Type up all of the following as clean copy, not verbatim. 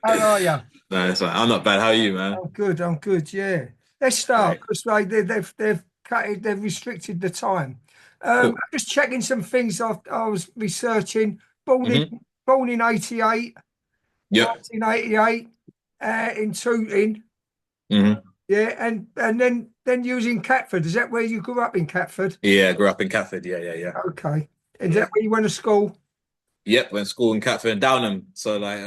How are you? No, it's fine. I'm not bad. How are you, man? I'm good. I'm good. Yeah. Let's start Great. because they've cut it, they've restricted the time. I'm Cool. just checking some things I was researching. Born in hmm born in 88, Yep. 1988, in Tooting. hmm Yeah, and then you was in Catford. Is that where you grew up in Catford? Yeah, I grew up in Catford. Yeah, yeah, yeah. Okay. Is that Yeah. where you went to school? Yep, went to school in Catford and Downham. So like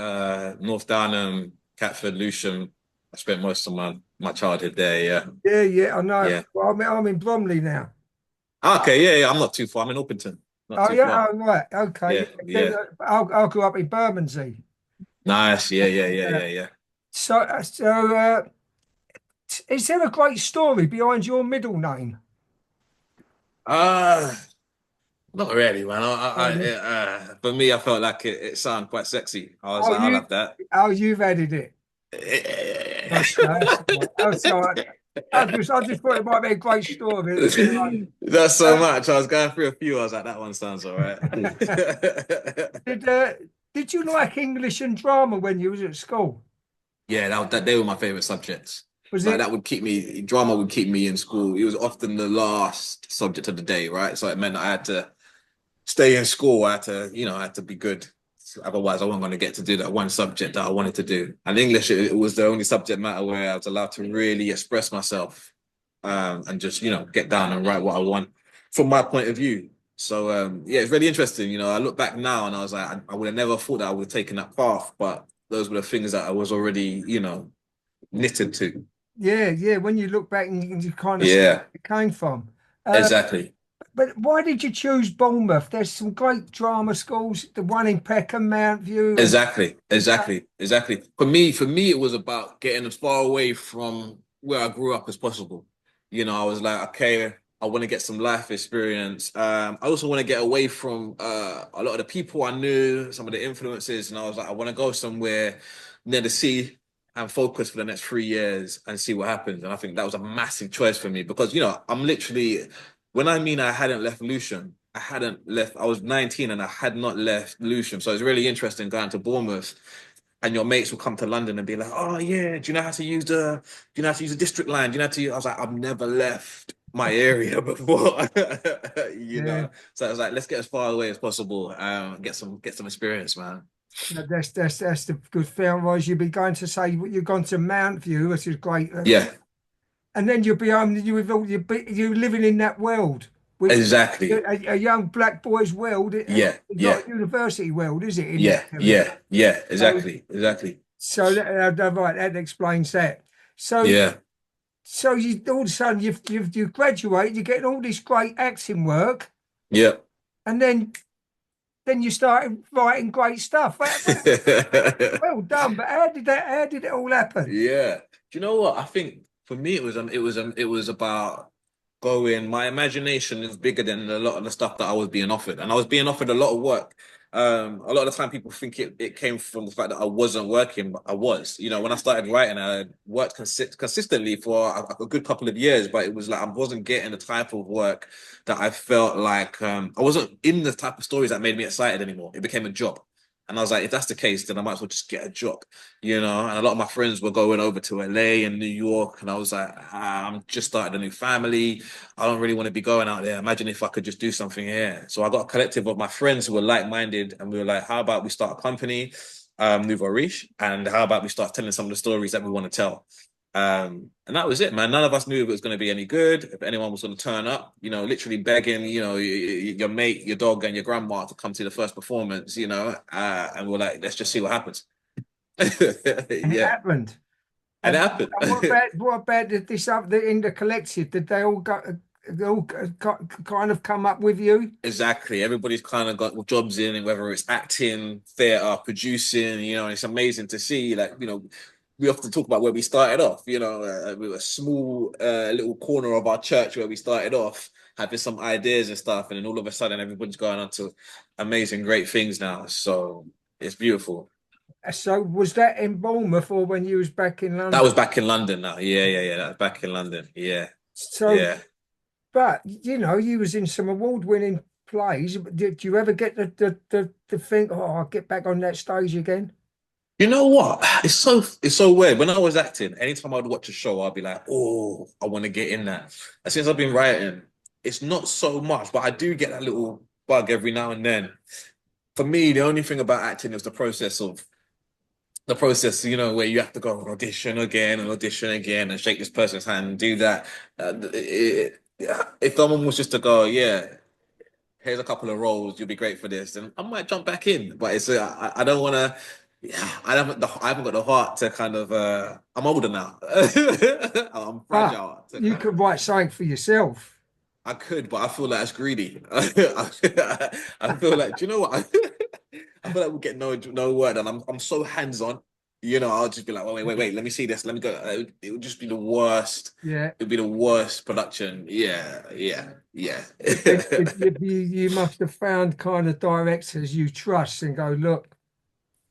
North Downham, Catford, Lewisham. I spent most of my childhood there, yeah. Yeah, yeah, I know. Yeah. Well, I'm in Bromley now. Okay, yeah, yeah. I'm not too far. I'm in Orpington. Not Oh too yeah, far. oh right, okay. Yeah, yeah. I grew up in Bermondsey. Nice. Yeah, yeah, yeah, Yeah. yeah, yeah. So, is there a great story behind your middle name? Uh Not really, man. Oh, For me, I felt like it sounded quite sexy. I was oh, like, I'll you, have that. oh, you've added it. Okay, that's all right. That's all right. I just thought it might be a great story. That's so Um, much. I was going through a few. I was like, that one sounds all right. did uh, did you like English and drama when you was at school? Yeah, they were my favorite subjects. Was Like it? that would keep me, drama would keep me in school. It was often the last subject of the day, right? So it meant I had to stay in school. I had to be good. Otherwise, I wasn't going to get to do that one subject that I wanted to do. And English, it was the only subject matter where I was allowed to really express myself, and just, get down and write what I want from my point of view. So, yeah, it's really interesting. I look back now and I was like, I would have never thought that I would have taken that path, but those were the things that I was already, knitted to. Yeah, yeah. When you look back and you kind of see Yeah, where it came from. Uh, exactly. but why did you choose Bournemouth? There's some great drama schools. The one in Peckham, Mount View, and Exactly, exactly, exactly. For me, it was about getting as far away from where I grew up as possible. I was like, okay, I want to get some life experience. I also want to get away from a lot of the people I knew, some of the influences, and I was like, I want to go somewhere near the sea and focus for the next 3 years and see what happens. And I think that was a massive choice for me because I'm literally, when I mean I hadn't left Lucian, I hadn't left. I was 19 and I had not left Lewisham. So it's really interesting going to Bournemouth, and your mates will come to London and be like, "Oh yeah, do you know how to use the district line? Do you know how to use?" I was like, "I've never left my area before." yeah. So I was like, "Let's get as far away as possible. Get some experience, man." That's the good thing. Otherwise, you'd be going to say you've gone to Mount View, which is great, Yeah, and then you'll be home. You're living in that world, which exactly. a young black boy's world. It's Yeah, not yeah, a university world, is it? In that yeah, area. yeah, yeah. So, Exactly, exactly. right, that explains that. So, Yeah, so you all of a sudden you graduate, you're getting all this great acting work, yeah. and then you start writing great stuff. Well done, but how did it all happen? Yeah. Do you know what? I think for me it was about going. My imagination is bigger than a lot of the stuff that I was being offered. And I was being offered a lot of work. A lot of the time people think it came from the fact that I wasn't working, but I was. When I started writing, I worked consistently for a good couple of years, but it was like I wasn't getting the type of work that I felt like I wasn't in the type of stories that made me excited anymore. It became a job. And I was like, if that's the case, then I might as well just get a job. And a lot of my friends were going over to LA and New York, and I was like, I'm just starting a new family. I don't really want to be going out there. Imagine if I could just do something here. So I got a collective of my friends who were like-minded, and we were like, how about we start a company, Nouveau Riche, and how about we start telling some of the stories that we want to tell? And that was it, man. None of us knew if it was going to be any good, if anyone was going to turn up, literally begging, your mate, your dog, and your grandma to come to the first performance, and we're like, let's just see what happens. And it Yeah, happened. and it And, happened. and what about this other in the collective? Did they all kind of come up with you? Exactly. Everybody's kind of got jobs in, whether it's acting, theater, producing, and it's amazing to see. Like, we often talk about where we started off, we were a small little corner of our church where we started off, having some ideas and stuff. And then all of a sudden, everybody's going on to amazing, great things now. So it's beautiful. So was that in Bournemouth or when you was back in That London? was back in London now. Yeah, yeah, yeah. That was back in London. Yeah, So, yeah. but you was in some award-winning plays. Did you ever get the think, oh, I'll get back on that stage again? You know what? It's so weird. When I was acting, anytime I'd watch a show, I'd be like, oh, I want to get in that. And since I've been writing, it's not so much, but I do get that little bug every now and then. For me, the only thing about acting is the process, where you have to go and audition again and shake this person's hand and do that. If someone was just to go, yeah, here's a couple of roles, you'll be great for this, and I might jump back in. But I don't want to. Yeah, I haven't got the heart to kind of. I'm older now. I'm But fragile to you kind of. could write something for yourself. I could, but I feel like it's greedy. I feel like, do you know what? I feel like we get no word, and I'm so hands on. I'll just be like, wait, let me see this. Let me go. It would just be the worst. Yeah. It'd be the worst production. Yeah, yeah, yeah. You must have found kind of directors you trust and go, look,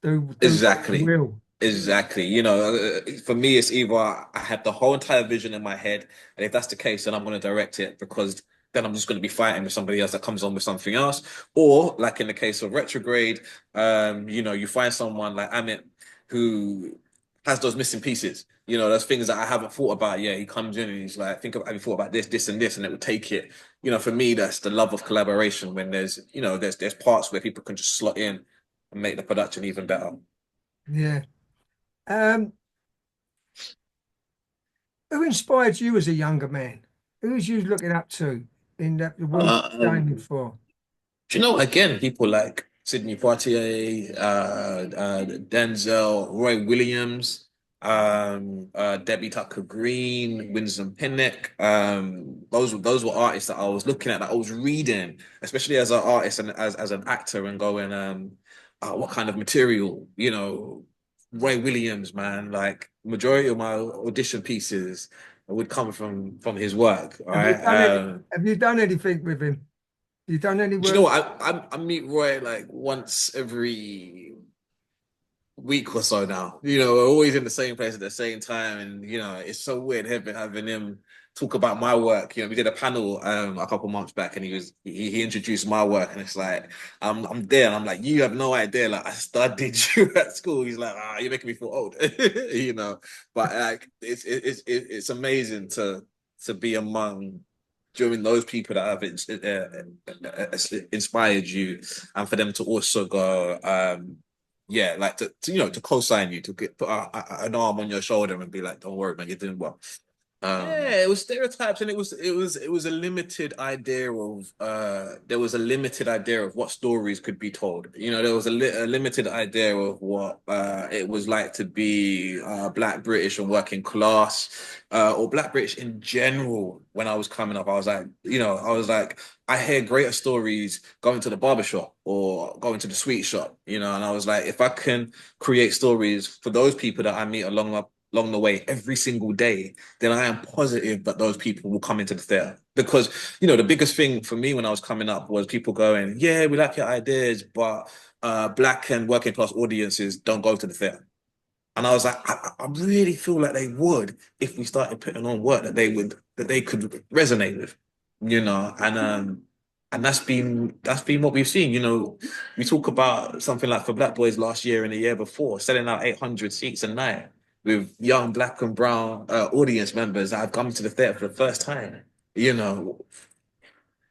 do what you Exactly. will. Exactly. For me, it's either I have the whole entire vision in my head, and if that's the case, then I'm going to direct it because then I'm just going to be fighting with somebody else that comes on with something else. Or, like in the case of Retrograde, you find someone like Amit who has those missing pieces. Those things that I haven't thought about. Yeah, he comes in and he's like, have you thought about this, this, and this, and it would take it. For me, that's the love of collaboration when there's parts where people can just slot in and make the production even better. Yeah. Um, who inspired you as a younger man? Who was you looking up to in the world you're aiming Um, for? do you know, again, people like Sidney Poitier, Denzel, Roy Williams, Debbie Tucker Green, Winston Pinnock. Those were artists that I was looking at, that I was reading, especially as an artist and as an actor, and going, what kind of material, Roy Williams, man, like majority of my audition pieces would come from his work, all Have you right? done any, have you done anything with him? You done any Do you work? know what? I meet Roy like once every week or so now. We're always in the same place at the same time, and it's so weird having him talk about my work. We did a panel a couple months back, and he introduced my work, and it's like I'm there, and I'm like, you have no idea, like I studied you at school. He's like, you're making me feel old, But like it's amazing to be among during those people that have inspired you, and for them to also go, yeah, like to co-sign you, to put an arm on your shoulder and be like, "Don't worry, man, you're doing well." Yeah, it was stereotypes, and it was a limited idea of there was a limited idea of what stories could be told. There was a limited idea of what it was like to be Black British and working class, or Black British in general. When I was coming up, I was like, I hear greater stories going to the barber shop or going to the sweet shop, and I was like, if I can create stories for those people that I meet along the way every single day, then I am positive that those people will come into the theater. Because, the biggest thing for me when I was coming up was people going, yeah, we like your ideas, but Black and working class audiences don't go to the theater. And I was like, I really feel like they would if we started putting on work that they could resonate with, and that's been what we've seen. We talk about something like For Black Boys last year and the year before, selling out 800 seats a night with young Black and brown audience members that have come to the theater for the first time. You know,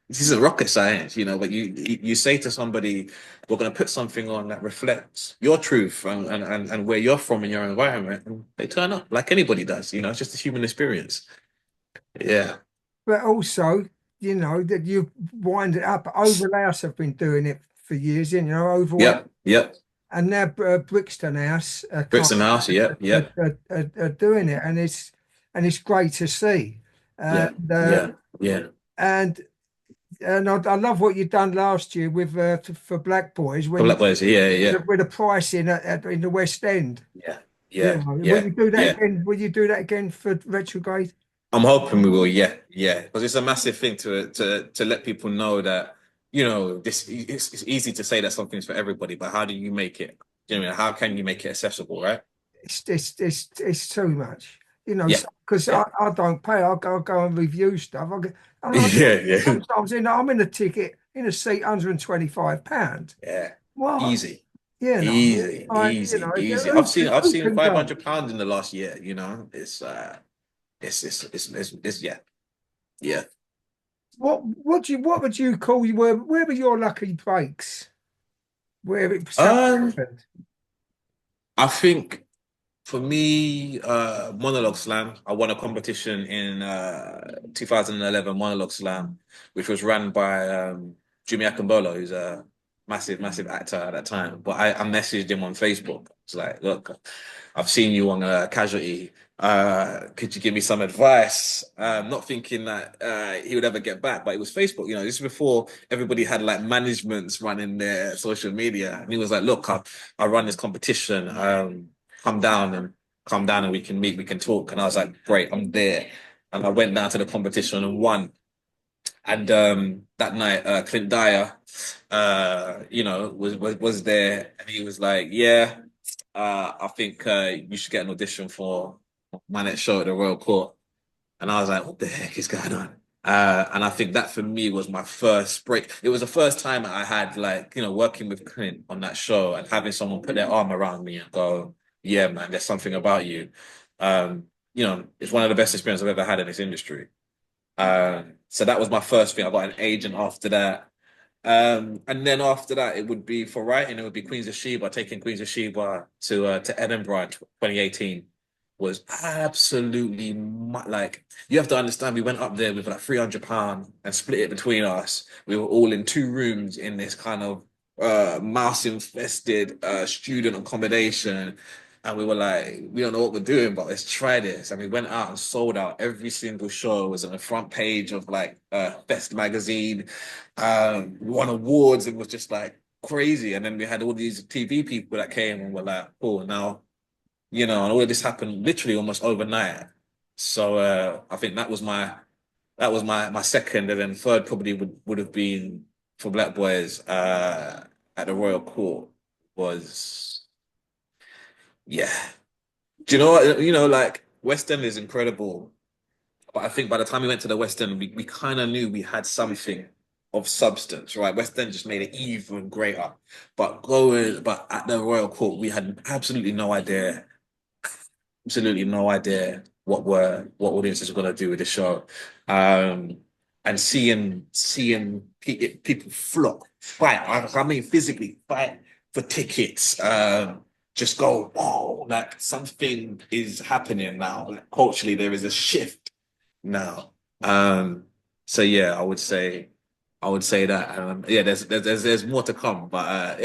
this isn't rocket science, but you say to somebody, we're going to put something on that reflects your truth and where you're from in your environment, and they turn up like anybody does. It's just a human experience. Yeah. But also, that you wind it up. Overlay House have been doing it for years, Overway, Yep. Yep. and now Brixton House Brixton House. Yep. Yep. are doing it, and it's great to see. Yeah. And Yeah. Yeah. and I love what you done last year with for Black Boys For when you Black Boys. Yeah. Yeah. with a price in the West End. Yeah. You Yeah. know, will Yeah. you do that Yeah. again? Will you do that again for Retrograde? I'm hoping we will, yeah, yeah, because it's a massive thing to let people know that this it's easy to say that something's for everybody, but how do you make it? How can you make it accessible, right? It's too much, Yeah, because yeah, I don't pay. Go and review stuff. And yeah, yeah, sometimes I'm in a ticket in a seat £125. yeah. What? Easy, You know, Easy, like, you easy, know, easy. I've who seen can go? £500 in the last year. You know, it's yeah, yeah. What would you call you? Where were your lucky breaks? Where it something Um, happened? I think for me, monologue slam. I won a competition in 2011 monologue slam, which was run by Jimmy Akambolo, who's a massive actor at that time. But I messaged him on Facebook. It's like, look, I've seen you on Casualty. Could you give me some advice? Not thinking that he would ever get back, but it was Facebook. You know, this is before everybody had like managements running their social media, and he was like, "Look, I run this competition. Come down and come down, and we can meet, we can talk." And I was like, "Great, I'm there." And I went down to the competition and won. And that night, Clint Dyer, you know, was there, and he was like, "Yeah, I think you should get an audition for my next show at the Royal Court." And I was like, "What the heck is going on?" And I think that for me was my first break. It was the first time I had like, you know, working with Clint on that show and having someone put their arm around me and go, "Yeah, man, there's something about you." You know, it's one of the best experiences I've ever had in this industry. So that was my first thing. I got an agent after that. And then after that, it would be for writing. It would be Queens of Sheba. Taking Queens of Sheba to Edinburgh in 2018 was absolutely like you have to understand. We went up there with like £300 and split it between us. We were all in two rooms in this kind of mouse infested student accommodation. And we were like, we don't know what we're doing, but let's try this. And we went out and sold out every single show. It was on the front page of like Best magazine, won awards. It was just like crazy. And then we had all these TV people that came and were like, "Oh, now," you know, and all of this happened literally almost overnight. So I think that was my second, and then third probably would have been for Black Boys at the Royal Court was yeah. Do you know what? You know, like West End is incredible. But I think by the time we went to the West End, we kind of knew we had something of substance, right? West End just made it even greater. But at the Royal Court, we had absolutely no idea what audiences were going to do with the show. Um, and people flock, fight. I mean, physically fight for tickets. Just go, oh, like something is happening now. Like, culturally, there is a shift now. So yeah, I would say that. Yeah, there's more to come, but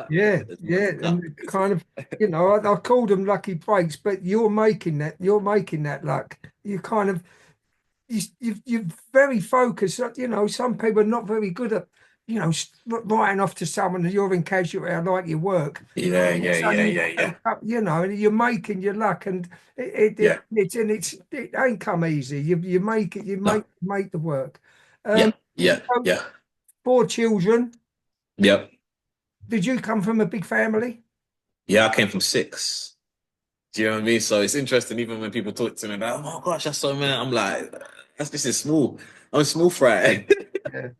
Yeah, there's more yeah, to come. and kind of, you know, I called them lucky breaks, but you're making that. You're making that luck. You kind of you're very focused. You know, some people are not very good at, you know, writing off to someone that you're in casualty. I like your work. Yeah, And yeah, saying yeah, you yeah, yeah, wake up, you know, and you're making your luck, and yeah. it ain't come easy. You make it. You No, make the work. yeah, Um, yeah, so yeah, 4 children. yeah, Did you come from a big family? yeah. I came from six. Do you know what I mean? So it's interesting, even when people talk to me about, "Oh my gosh, that's so many." I'm like, "That's this is small. I'm small fry Yeah,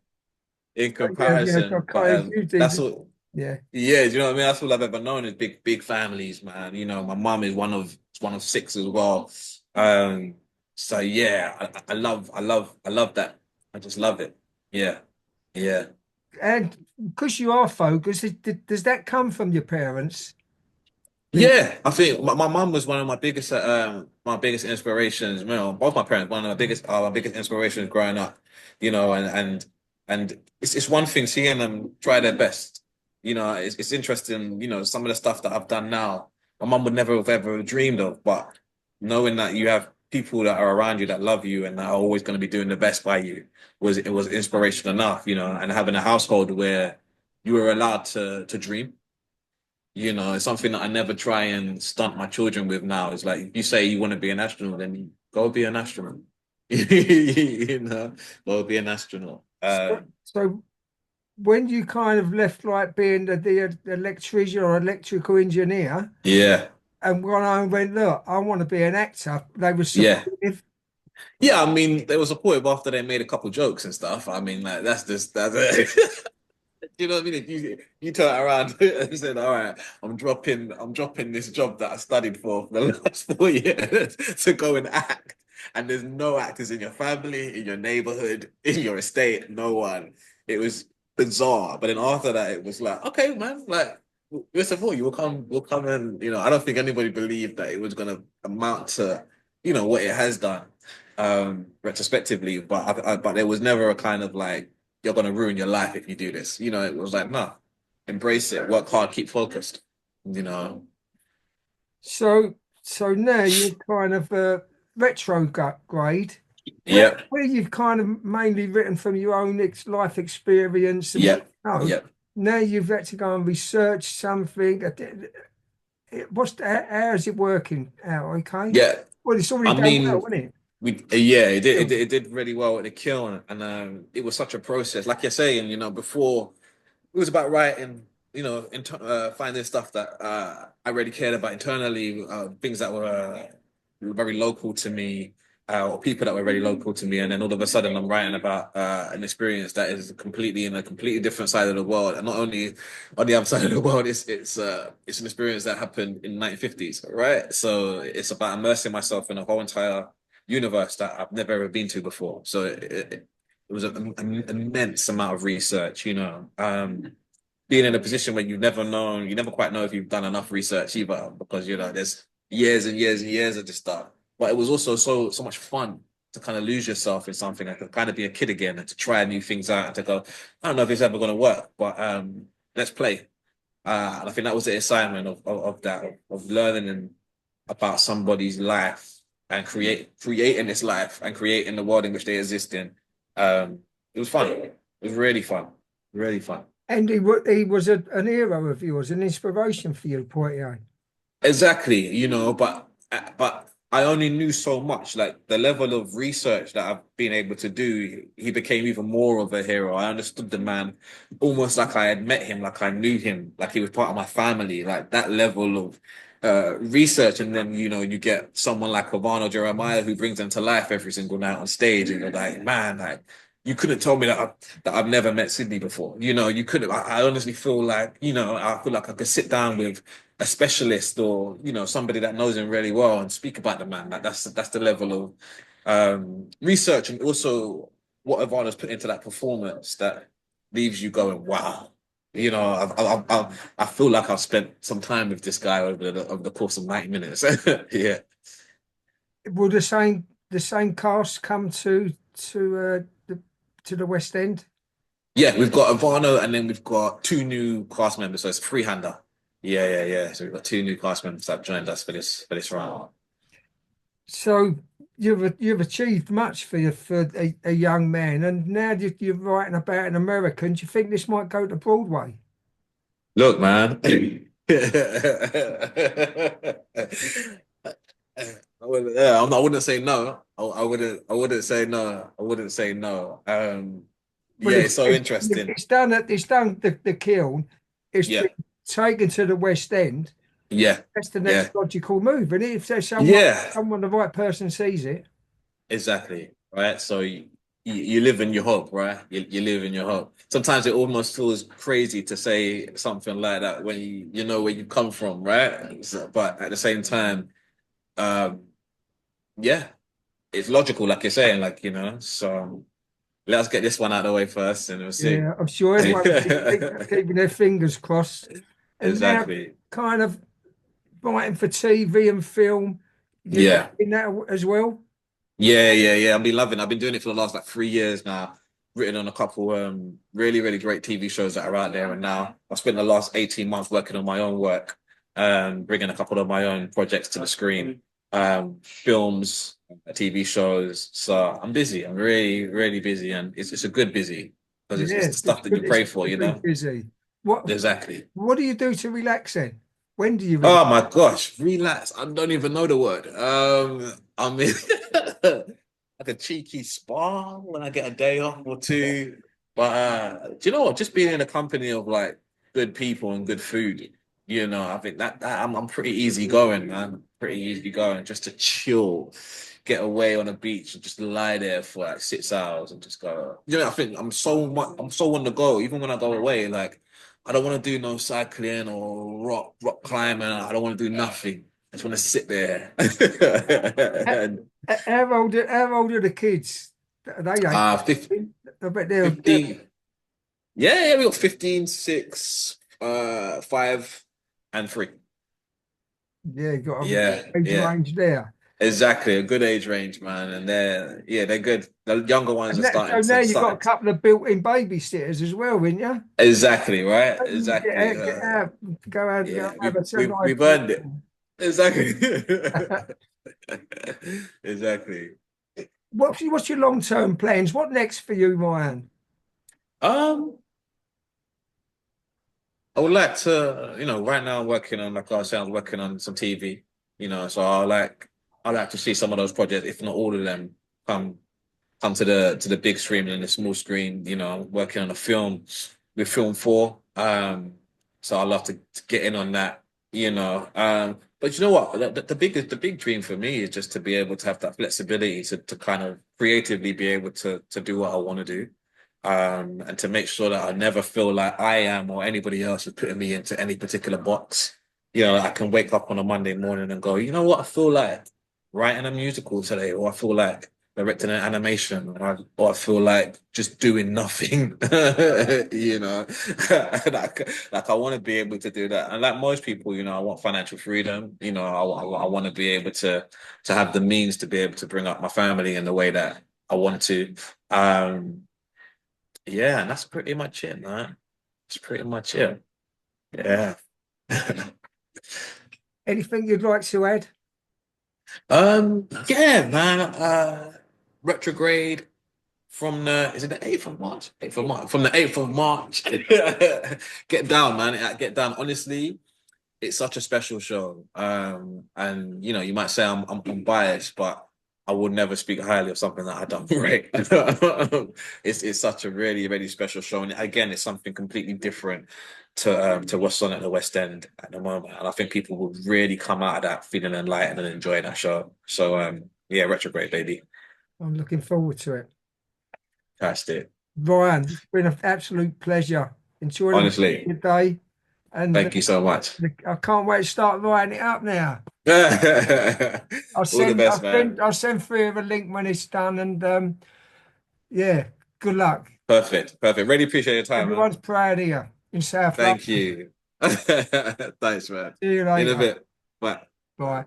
in yeah, yeah. comparison." But Okay, you that's did. what. Yeah. Yeah, do you know what I mean? That's all I've ever known is big families, man. You know, my mum is one of six as well. Um, so yeah, I love that. I just love it. Yeah, yeah. And because you are focused, does that come from your parents? The Yeah, I think my mum was one of my biggest inspirations. You know, both my parents, one of my biggest inspirations growing up. You know, and it's one thing seeing them try their best. You know, it's interesting. You know, some of the stuff that I've done now, my mum would never have ever dreamed of. But knowing that you have people that are around you that love you and that are always going to be doing the best by you was inspiration enough. You know, and having a household where you were allowed to dream. You know, it's something that I never try and stunt my children with now. It's like if you say you want to be an astronaut, then you go be an astronaut. You know, go be an astronaut. so when you kind of left like being the electrician or electrical engineer Yeah, and when I went, look, I want to be an actor, they were yeah, supportive. yeah. I mean, they were supportive after they made a couple jokes and stuff. I mean, like that's just that's it. You know what I mean? If you turn around and said, "All right, I'm dropping this job that I studied for the last 4 years to go and act," and there's no actors in your family, in your neighborhood, in your estate, no one. It was bizarre. But then after that, it was like, okay, man, like we'll support you. We'll come and I don't think anybody believed that it was gonna amount to, what it has done, retrospectively. But there was never a kind of like you're gonna ruin your life if you do this. It was like, no, embrace it, work hard, keep focused. You know. So now you're kind of retrograde, where Yep. where you've kind of mainly written from your own life experience and what Yep. you know. Yep. Now you've had to go and research something. How's it working out? Okay. Yeah. Well, it's already I done well, mean, isn't it? yeah, Yeah. it did really well at the kiln, and it was such a process. Like you're saying, before it was about writing, finding stuff that I really cared about internally, things that were very local to me, or people that were very local to me, and then all of a sudden I'm writing about an experience that is completely in a completely different side of the world, and not only on the other side of the world, it's an experience that happened in the 1950s, right? So it's about immersing myself in a whole entire universe that I've never ever been to before. So it was an immense amount of research, being in a position where you never quite know if you've done enough research either, because there's years and years and years of this stuff. But it was also so much fun to kind of lose yourself in something. I could kind of be a kid again and to try new things out and to go, I don't know if it's ever going to work, but let's play. And I think that was the assignment of that of learning about somebody's life and creating this life and creating the world in which they exist in. It was fun. It was really fun, really fun. And he was an hero of yours, an inspiration for you, Poitier. Exactly, but I only knew so much. Like the level of research that I've been able to do, he became even more of a hero. I understood the man almost like I had met him, like I knew him, like he was part of my family. Like that level of research, and then you get someone like Ivano Jeremiah who brings them to life every single night on stage, and you're like, man, like you couldn't tell me that I've never met Sydney before. You couldn't. I honestly feel like I feel like I could sit down with a specialist or somebody that knows him really well and speak about the man. Like that's the level of research and also what Ivana's put into that performance that leaves you going, wow. I feel like I've spent some time with this guy over the course of 90 minutes. Yeah. Will the same cast come to the West End? Yeah, we've got Ivano and then we've got two new cast members, so it's a three-hander. Yeah, yeah, yeah. So we've got two new cast members that joined us for this round. So you've achieved much for a young man, and now you're writing about an American. Do you think this might go to Broadway? Look, man. I wouldn't say no. I wouldn't say no. I wouldn't say no. Well, Yeah, it's so interesting. it's done the kiln. It's Yeah, been taken to the West End. yeah, That's the next yeah, logical move. And if there's yeah. someone the right person sees it, Exactly. Right. So you live in your hope, right? You live in your hope. Sometimes it almost feels crazy to say something like that when you know where you come from, right? But at the same time, um, yeah, it's logical, like you're saying, like So let's get this one out of the way first, and we'll see. yeah, I'm sure everyone will be keeping their fingers crossed. And now, Exactly. kind of writing for TV and film, you're Yeah. in that as well. Yeah, yeah, yeah. I've been doing it for the last like 3 years now. Written on a couple really, really great TV shows that are out there. And now I've spent the last 18 months working on my own work, bringing a couple of my own projects to the screen, films, TV shows. So I'm busy. I'm really, really busy. And it's a good busy because it's Yeah, the stuff that you it's pray good for, to you be know? busy. What Exactly. what do you do to relax then? When do you relax? Oh my gosh, relax. I don't even know the word. I mean, like a cheeky spa when I get a day off or two. But do you know what? Just being in a company of like good people and good food, You know, I think that I'm pretty easy going, man. Pretty easy going, just to chill, get away on the beach and just lie there for like 6 hours and just go. You know, I think I'm so on the go. Even when I go away, like I don't want to do no cycling or rock climbing. I don't want to do nothing. I just want to sit there. How, And how old are the kids? They ain't. 50, I bet they're 15. Yeah, we got 15, 6, 5, and 3. yeah, got a Yeah, age yeah. range there. Exactly, a good age range, man, and they're good. The younger ones And are that, so now you've got a starting to couple of built-in babysitters as well, haven't you? exactly right, You exactly. get out, go out and go Yeah, have a we've nice earned it. Exactly, exactly. what's your long-term plans? What next for you, Ryan? Um, I would like to, right now I'm working on, like I said, I'm working on some TV, so I like to see some of those projects, if not all of them, come come to the big screen and the small screen. Working on a film with Film 4. So I love to get in on that. But you know what? The big dream for me is just to be able to have that flexibility to kind of creatively be able to do what I want to do. And to make sure that I never feel like I am or anybody else is putting me into any particular box. I can wake up on a Monday morning and go, you know what? I feel like writing a musical today, or I feel like directing an animation, or I feel like just doing nothing. Like I want to be able to do that. And like most people, I want financial freedom. I want to be able to have the means to be able to bring up my family in the way that I want to. Yeah, and that's pretty much it, man. That's pretty much it. Yeah. Anything you'd like to add? Yeah, man. Retrograde from is it the 8th of March? 8th of March. From the 8th of March. Get down, man. Get down. Honestly, it's such a special show. And you might say I'm biased, but I would never speak highly of something that I done great. It's such a really, really special show. And again, it's something completely different to what's on at the West End at the moment. And I think people will really come out of that feeling enlightened and enjoying that show. So yeah, Retrograde, baby. I'm looking forward to it. That's it. Ryan, it's been an absolute pleasure. Enjoy the rest of Honestly, your day. And thank you so much. I can't wait to start writing it up now. All the best, man. I'll send through a link when it's done. And yeah, good luck. Perfect. Perfect. Really appreciate your time, man. Everyone's proud of you in South Thank London. you. Thanks, man. See you In a later. bit. Bye. Bye.